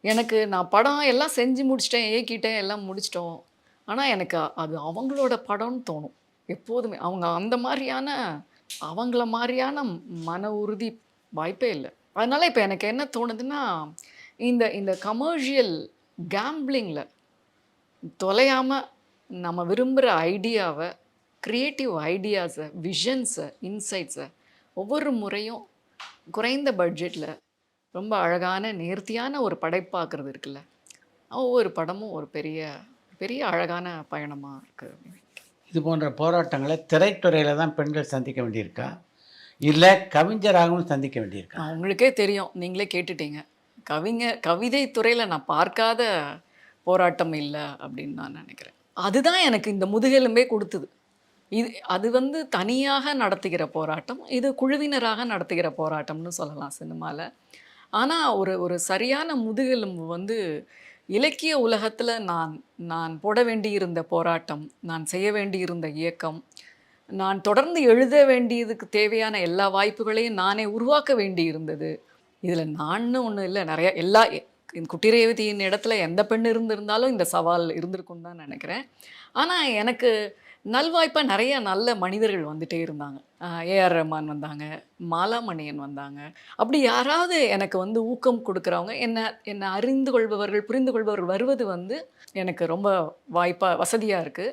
எனக்கு நான் படம் எல்லாம் செஞ்சு முடிச்சுட்டேன், இயக்கிட்டேன், எல்லாம் முடிச்சுட்டோம். ஆனா, எனக்கு அது அவங்களோட படம்னு தோணும். எப்போதுமே. அவங்க அந்த மாரியான அவங்கள மாரியான மன உறுதி வாய்ப்பே இல்ல. அதனால இப்ப எனக்கு என்ன தோணுதுன்னா, இந்த இந்த கமர்ஷியல் கேம்பிளிங்ல தொலையாம நம்ம விரும்புற ஐடியாவ, கிரியேட்டிவ் ஐடியாஸ, விஷன்ஸ, இன்சைட்ஸ ஒவ்வொரு முறையும் குறைந்த பட்ஜெட்ல ரொம்ப அழகான, நேர்த்தியான ஒரு படைப்பாக்குறது இருக்குல்ல. ஒவ்வொரு படமும் ஒரு பெரிய பெரிய அழகான பயணமா இருக்கு. இது போன்ற போராட்டங்கள திரைத்துறையில தான் பெண்கள் சந்திக்க வேண்டியிருக்கா? இல்ல கவிஞராகவும் சந்திக்க வேண்டியிருக்கா? உங்களுக்கே தெரியும். நீங்களே கேட்டுட்டீங்க. கவிதை துறையில நான் பார்க்காத போராட்டம் இல்ல அப்படின்னு நான் நெனைக்கிறேன். அதுதான் எனக்கு இந்த முதுகெலும்பே குடுத்தது. அது வந்து தனியாக நடத்துகிற போராட்டம். இது குழுவினராக நடத்துகிற போராட்டம்னு சொல்லலாம் சினிமால. ஆனா ஒரு ஒரு சரியான முதுகெலும்பு வந்து இலக்கிய உலகத்துல நான் நான் போட வேண்டியிருந்த போராட்டம், நான் செய்ய வேண்டியிருந்த இயக்கம், நான் தொடர்ந்து எழுத வேண்டியதுக்கு தேவையான எல்லா வாய்ப்புகளையும் நானே உருவாக்க வேண்டியிருந்தது. இதில நான்னு ஒண்ணு இல்ல. நெறைய எல்லா குட்டி ரேவதியின் இடத்துல எந்த பெண் இருந்திருந்தாலும் இந்த சவால் இருந்திருக்கும்னு தான் நெனைக்கிறேன். ஆனா எனக்கு நல்வாய்ப்பா நெறைய நல்ல மனிதர்கள் வந்துட்டே இருந்தாங்க. ஏ.ஆர். ரஹ்மான் வந்தாங்க, மாலாமணியன் வந்தாங்க. அப்படி யாராவது எனக்கு வந்து ஊக்கம் குடுக்குறவங்க, என்ன என்ன அறிந்து கொள்பவர்கள், புரிந்து கொள்பவர்கள் வருவது வந்து எனக்கு ரொம்ப வசதியா இருக்கு.